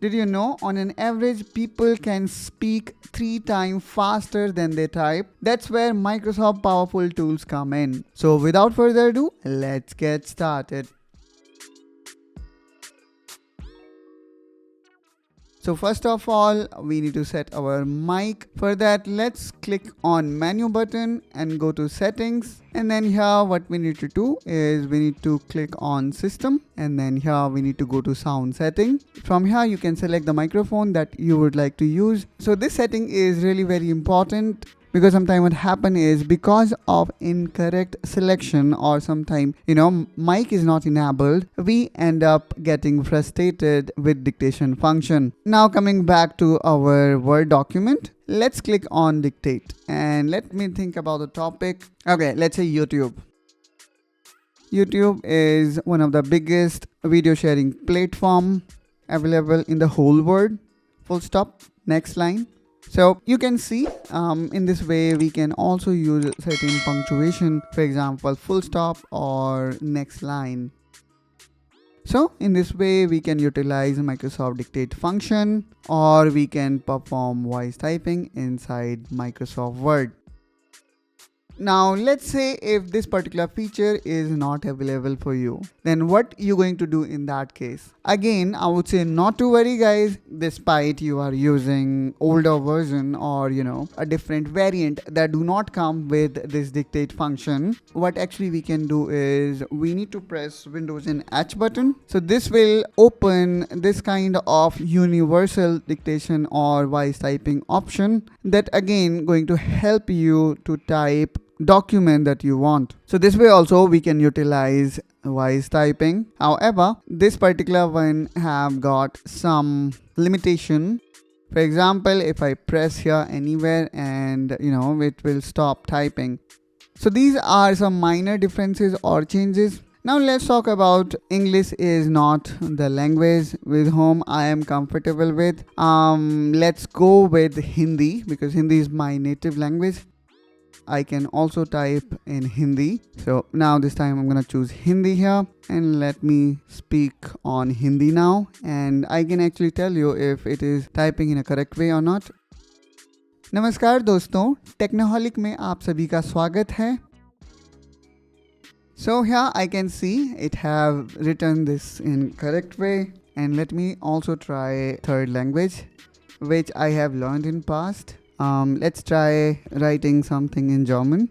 Did you know on an average people can speak 3 times faster than they type? That's where Microsoft powerful tools come in. So without further ado, let's get started. So first of all, we need to set our mic. For that, let's click on menu button and go to settings. And then here what we need to do is we need to click on system, and then here we need to go to sound setting. From here you can select the microphone that you would like to use. So this setting is really very important, because sometimes what happen is because of incorrect selection, or sometimes mic is not enabled, we end up getting frustrated with dictation function. Now coming back to our Word document, let's click on dictate and let me think about the topic. Okay, let's say YouTube. YouTube is one of the biggest video sharing platform available in the whole world. Full stop. Next line. So you can see in this way we can also use certain punctuation, for example full stop or next line. So in this way we can utilize Microsoft Dictate function, or we can perform voice typing inside Microsoft Word. Now let's say if this particular feature is not available for you, then what you going to do in that case? Again, I would say not to worry guys, despite you are using older version or a different variant that do not come with this dictate function. What actually we can do is we need to press Windows and H button. So this will open this kind of universal dictation or voice typing option that again going to help you to type document that you want. So this way also we can utilize voice typing. However, this particular one have got some limitation. For example, if I press here anywhere and it will stop typing. So these are some minor differences or changes. Now let's talk about English is not the language with whom I am comfortable with. Let's go with Hindi, because Hindi is my native language. I can also type in Hindi. So now this time I'm gonna choose Hindi here, and let me speak on Hindi now, and I can actually tell you if it is typing in a correct way or not. नमस्कार दोस्तों, टेक्नोहॉलिक में आप सभी का स्वागत है. So here I can see it have written this in correct way, and let me also try third language which I have learned in past. Let's try writing something in German.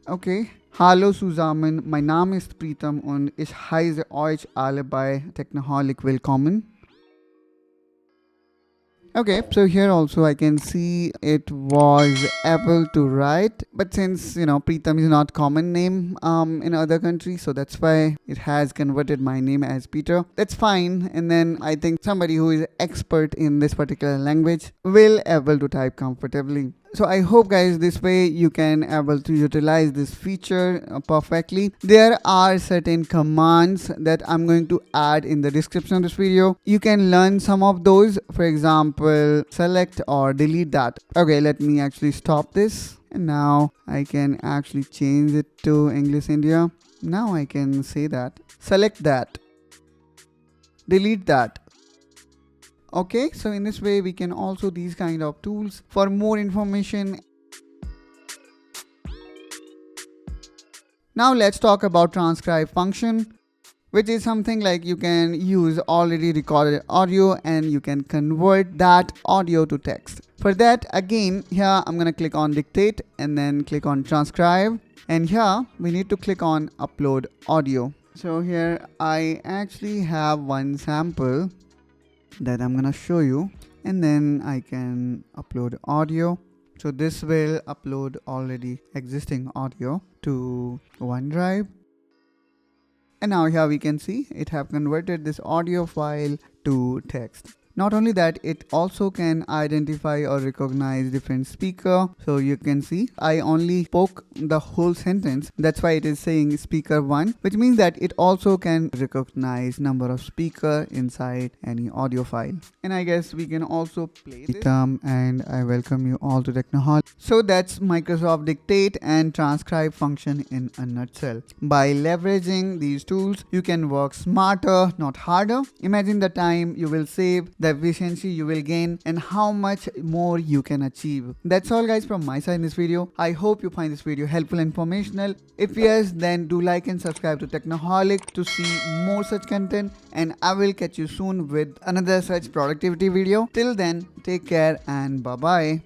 Okay. Hallo zusammen, mein Name ist Pritam und ich heiße euch alle bei Technoholic willkommen. Okay, so here also I can see it was able to write, but since Pritam is not common name in other countries, so that's why it has converted my name as Peter. That's fine, and then I think somebody who is expert in this particular language will able to type comfortably. So I hope guys this way you can able to utilize this feature perfectly. There are certain commands that I'm going to add in the description of this video. You can learn some of those. For example, select or delete that. Okay, let me actually stop this. And now I can actually change it to English India. Now I can say that. Select that. Delete that. Okay, so in this way we can also these kind of tools. For more information, now let's talk about transcribe function, which is something like you can use already recorded audio and you can convert that audio to text. For that, again here I'm gonna click on dictate and then click on transcribe, and here we need to click on upload audio. So here I actually have one sample that I'm gonna show you, and then I can upload audio. So this will upload already existing audio to OneDrive, and now here we can see it have converted this audio file to text. Not only that, it also can identify or recognize different speaker. So you can see I only spoke the whole sentence. That's why it is saying speaker 1, which means that it also can recognize number of speaker inside any audio file. And I guess we can also play this. And I welcome you all to Technoholic. So that's Microsoft Dictate and Transcribe function in a nutshell. By leveraging these tools, you can work smarter, not harder. Imagine the time you will save, the efficiency you will gain, and how much more you can achieve. That's all guys from my side in this video. I hope you find this video helpful and informational. If yes, then do like and subscribe to Technoholic to see more such content, and I will catch you soon with another such productivity video. Till then, take care and bye bye.